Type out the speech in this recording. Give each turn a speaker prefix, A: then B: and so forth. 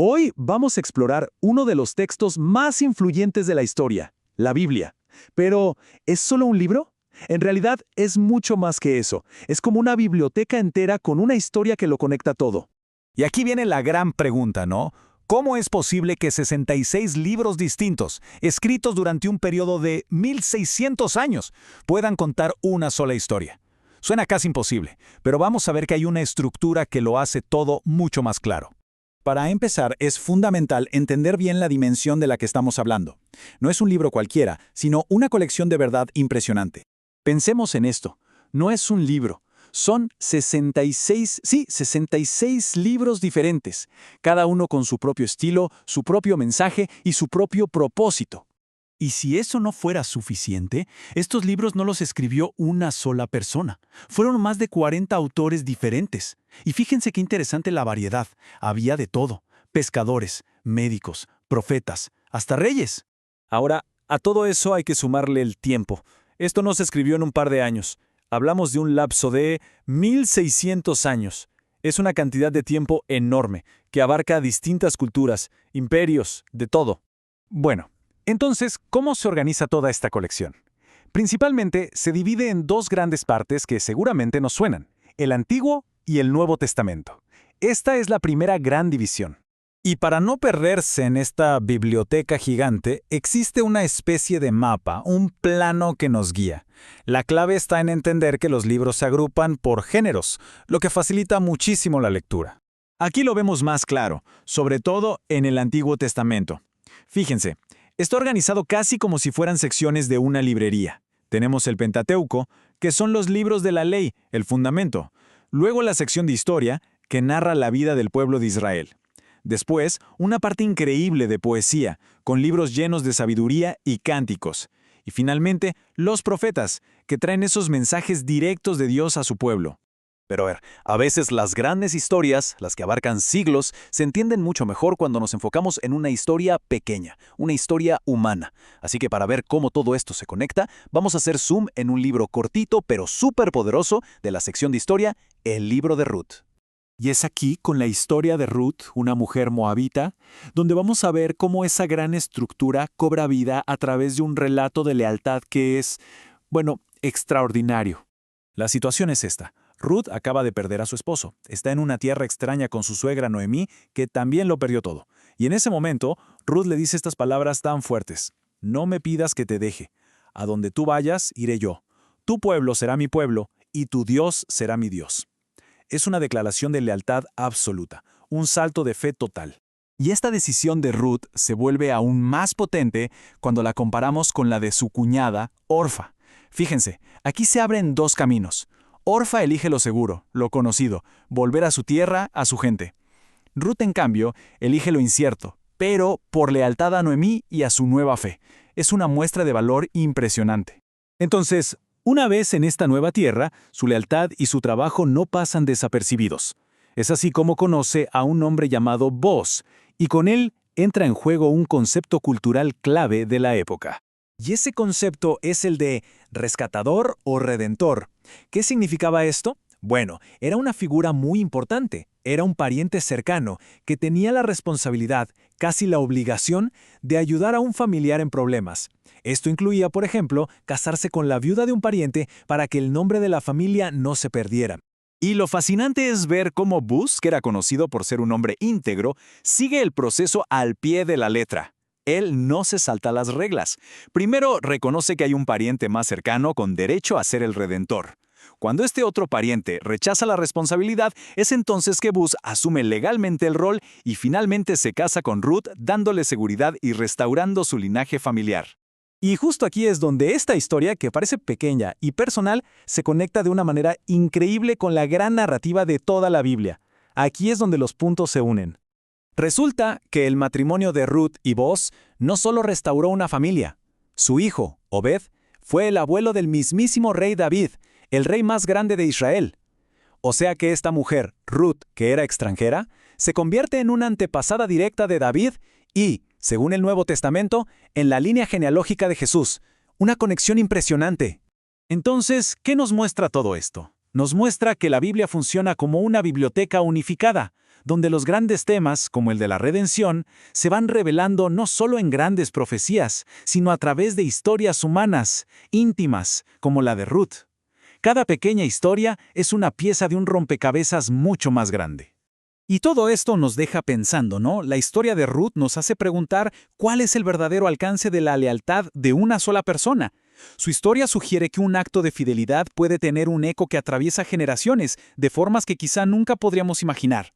A: Hoy vamos a explorar uno de los textos más influyentes de la historia, la Biblia. Pero, ¿es solo un libro? En realidad es mucho más que eso. Es como una biblioteca entera con una historia que lo conecta todo.
B: Y aquí viene la gran pregunta, ¿no? ¿Cómo es posible que 66 libros distintos, escritos durante un periodo de 1600 años, puedan contar una sola historia? Suena casi imposible, pero vamos a ver que hay una estructura que lo hace todo mucho más claro. Para empezar, es fundamental entender bien la dimensión de la que estamos hablando. No es un libro cualquiera, sino una colección de verdad impresionante.
A: Pensemos en esto. No es un libro. Son 66 libros diferentes, cada uno con su propio estilo, su propio mensaje y su propio propósito.
C: Y si eso no fuera suficiente, estos libros no los escribió una sola persona. Fueron más de 40 autores diferentes. Y fíjense qué interesante la variedad. Había de todo. Pescadores, médicos, profetas, hasta reyes.
B: Ahora, a todo eso hay que sumarle el tiempo. Esto no se escribió en un par de años. Hablamos de un lapso de 1600 años. Es una cantidad de tiempo enorme, que abarca distintas culturas, imperios, de todo. Bueno, entonces, ¿cómo se organiza toda esta colección? Principalmente se divide en dos grandes partes que seguramente nos suenan, el Antiguo y el Nuevo Testamento. Esta es la primera gran división. Y para no perderse en esta biblioteca gigante, existe una especie de mapa, un plano que nos guía. La clave está en entender que los libros se agrupan por géneros, lo que facilita muchísimo la lectura.
A: Aquí lo vemos más claro, sobre todo en el Antiguo Testamento. Fíjense, está organizado casi como si fueran secciones de una librería. Tenemos el Pentateuco, que son los libros de la ley, el fundamento. Luego la sección de historia, que narra la vida del pueblo de Israel. Después, una parte increíble de poesía, con libros llenos de sabiduría y cánticos. Y finalmente, los profetas, que traen esos mensajes directos de Dios a su pueblo.
B: Pero a veces las grandes historias, las que abarcan siglos, se entienden mucho mejor cuando nos enfocamos en una historia pequeña, una historia humana. Así que para ver cómo todo esto se conecta, vamos a hacer zoom en un libro cortito pero súper poderoso de la sección de historia, el libro de Ruth.
C: Y es aquí, con la historia de Ruth, una mujer moabita, donde vamos a ver cómo esa gran estructura cobra vida a través de un relato de lealtad que es, extraordinario.
B: La situación es esta. Ruth acaba de perder a su esposo. Está en una tierra extraña con su suegra Noemí, que también lo perdió todo. Y en ese momento, Ruth le dice estas palabras tan fuertes. No me pidas que te deje. A donde tú vayas, iré yo. Tu pueblo será mi pueblo, y tu Dios será mi Dios. Es una declaración de lealtad absoluta, un salto de fe total.
C: Y esta decisión de Ruth se vuelve aún más potente cuando la comparamos con la de su cuñada, Orfa. Fíjense, aquí se abren dos caminos. Orfa elige lo seguro, lo conocido, volver a su tierra, a su gente. Ruth, en cambio, elige lo incierto, pero por lealtad a Noemí y a su nueva fe. Es una muestra de valor impresionante.
A: Entonces, una vez en esta nueva tierra, su lealtad y su trabajo no pasan desapercibidos. Es así como conoce a un hombre llamado Boaz, y con él entra en juego un concepto cultural clave de la época. Y ese concepto es el de rescatador o redentor. ¿Qué significaba esto? Bueno, era una figura muy importante. Era un pariente cercano que tenía la responsabilidad, casi la obligación, de ayudar a un familiar en problemas. Esto incluía, por ejemplo, casarse con la viuda de un pariente para que el nombre de la familia no se perdiera. Y lo fascinante es ver cómo Boaz, que era conocido por ser un hombre íntegro, sigue el proceso al pie de la letra. Él no se salta las reglas. Primero, reconoce que hay un pariente más cercano con derecho a ser el redentor. Cuando este otro pariente rechaza la responsabilidad, es entonces que Boaz asume legalmente el rol y finalmente se casa con Ruth, dándole seguridad y restaurando su linaje familiar. Y justo aquí es donde esta historia, que parece pequeña y personal, se conecta de una manera increíble con la gran narrativa de toda la Biblia. Aquí es donde los puntos se unen. Resulta que el matrimonio de Ruth y Boaz no solo restauró una familia. Su hijo, Obed, fue el abuelo del mismísimo rey David, el rey más grande de Israel. O sea que esta mujer, Ruth, que era extranjera, se convierte en una antepasada directa de David y, según el Nuevo Testamento, en la línea genealógica de Jesús. Una conexión impresionante. Entonces, ¿qué nos muestra todo esto? Nos muestra que la Biblia funciona como una biblioteca unificada, donde los grandes temas, como el de la redención, se van revelando no solo en grandes profecías, sino a través de historias humanas, íntimas, como la de Ruth. Cada pequeña historia es una pieza de un rompecabezas mucho más grande.
B: Y todo esto nos deja pensando, ¿no? La historia de Ruth nos hace preguntar cuál es el verdadero alcance de la lealtad de una sola persona. Su historia sugiere que un acto de fidelidad puede tener un eco que atraviesa generaciones, de formas que quizá nunca podríamos imaginar.